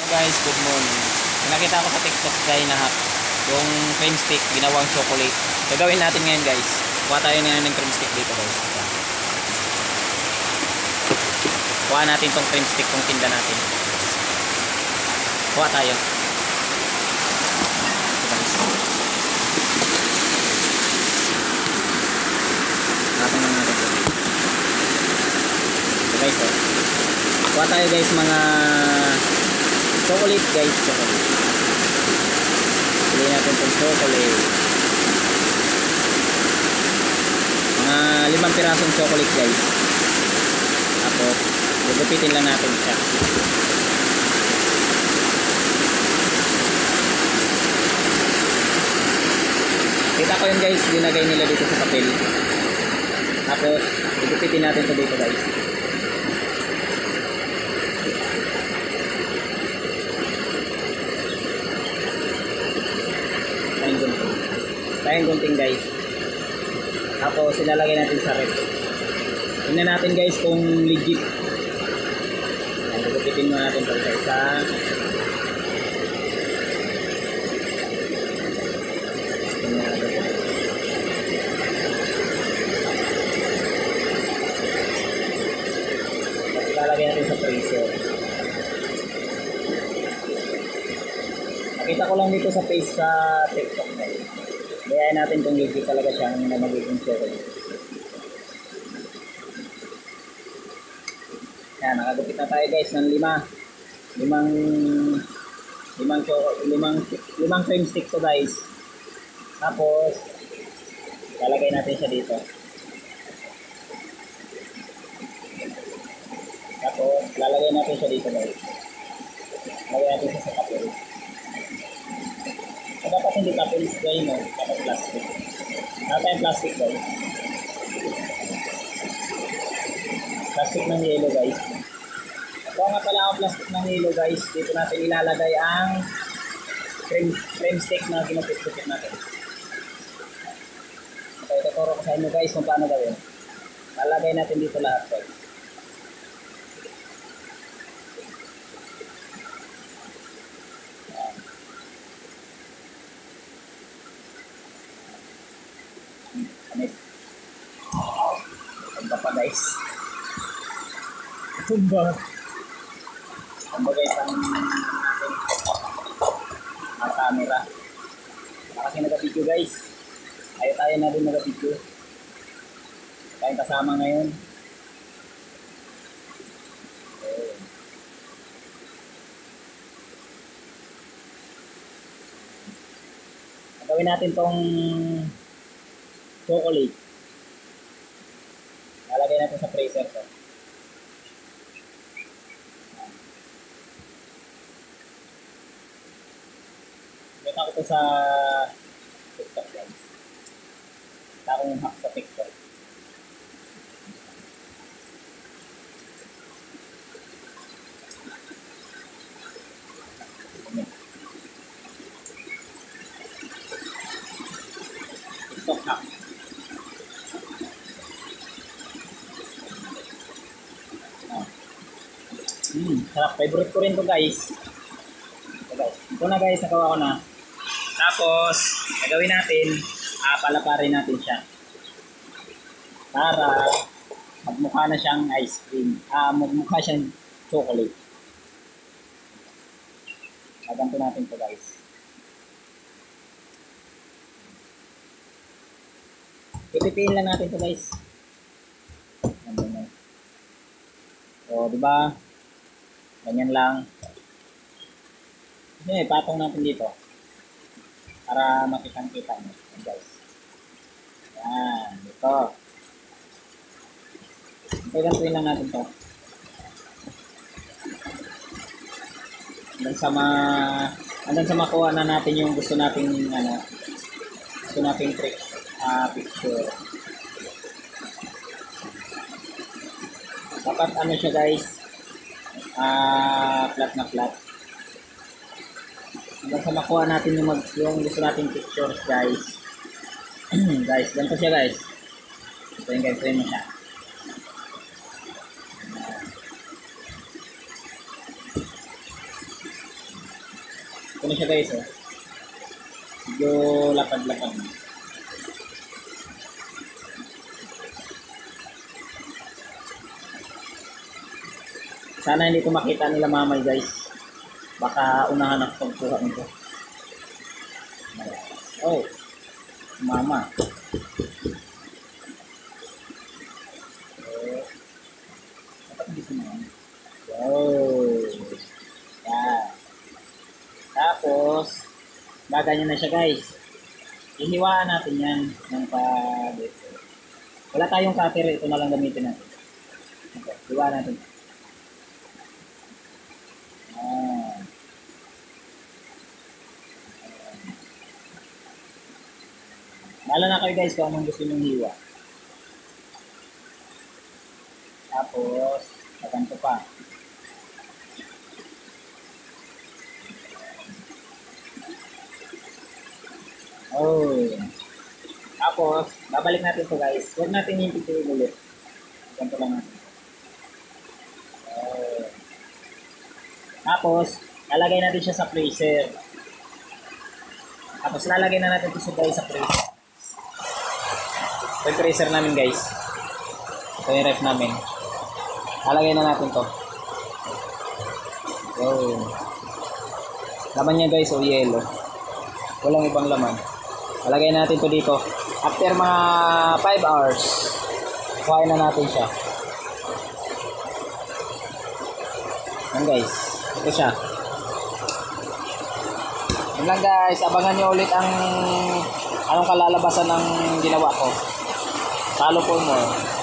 Guys, good morning. Nakita ko sa TikTok guys na yung cream stick ginawang chocolate. Gagawin natin ngayon guys. Kuha tayo ng cream stick dito guys. Kuha natin tong cream stick kung tinda natin. Kuha tayo. Natin na natin. So guys, kuha tayo guys mga chocolate guys, chocolate. Piliin natin itong chocolate. Mga 5 pirasong chocolate guys. Tapos, gugupitin lang natin siya. Kita ko yun guys, linagay nila dito sa papel. Tapos, gugupitin natin ito dito guys. Tayong gunting guys. Tapos ilalagay natin sa rep. Tingnan natin guys kung legit. Gugupitin mo natin ito sa isa. Tapos ilalagay natin sa freezer. Nakita ko lang dito sa page sa TikTok guys. Kaya natin kung legit talaga siya na magiging chocolate. Yan, nakagupit na tayo guys ng 5 cream stick to guys. Tapos lalagay natin siya dito. Tapos lalagay natin siya dito guys. Lalagay natin siya sa papel. Dapat hindi papel spray mo, dapat plastic. Dapat yung plastic guys. Plastic ng yellow guys. Ito nga pala ang plastic ng yellow guys. Dito natin ilalagay ang cream stick na ginupit-kupit natin. Okay, tuturo ko sa inyo guys kung paano gawin. Lalagay natin dito lahat guys. Tumba pa guys. Tumba guys ang camera. Kasi nag-video guys. Tayo na rin nag-video. Tayong kasama ngayon. Gawin natin tong chocolate. Lalagay natin sa freezer to. Kita ko to sa TikTok guys. Kita ko yung hack sa TikTok. TikTok hack. Sarap. Favorite ko rin to guys. Ito na guys, nagawa ko na. Tapos, gagawin natin, palaparin natin siya. Para magmukha na siyang ice cream. Magmukha siyang chocolate. Gaganto natin to guys. Ipipiin lang natin to guys. So, diba? Ganyan lang. Okay, patong natin dito. Para makitang-kita nyo. Guys. Yan. Dito. Okay, gantuin lang natin to. Hanggang sa makuha na natin yung gusto nating picture. Dapat siya guys, flat na flat. Hanggang sa makuha natin yung gusto nating pictures guys. Guys, ganito siya guys. Ito yung guys, frame siya. Ito na siya guys, oh. Medyo lapad-lapad. Sana hindi ko makita nila mamay guys. Baka unahan ako pagkuha nito. Oh, mama. Dapat dito naman. Oh. Yan. Tapos, gaganyan na siya guys. Ihiwaan natin yan ng dito. Wala tayong cutter, ito na lang gamitin natin. Okay, hiwaan natin. Bahala na kayo guys kung anong gusto nyong hiwa. Tapos, maganto pa. Oh. Tapos, babalik natin to guys. Huwag natin yung pituloy ulit. Ganito lang natin. Oh. Tapos, lalagay natin siya sa freezer. Tapos, lalagay na natin ito sa freezer. Ito yung freezer namin guys. Ito yung ref namin. Lalagay na natin to. Oh. Laman niya guys, o yellow. Walang ibang laman. Lalagay natin to dito. After mga 5 hours, kuhain na natin siya. Yan guys. Ito siya. Yan lang guys. Abangan nyo ulit ang anong kalalabasan ng ginawa ko. Follow for more.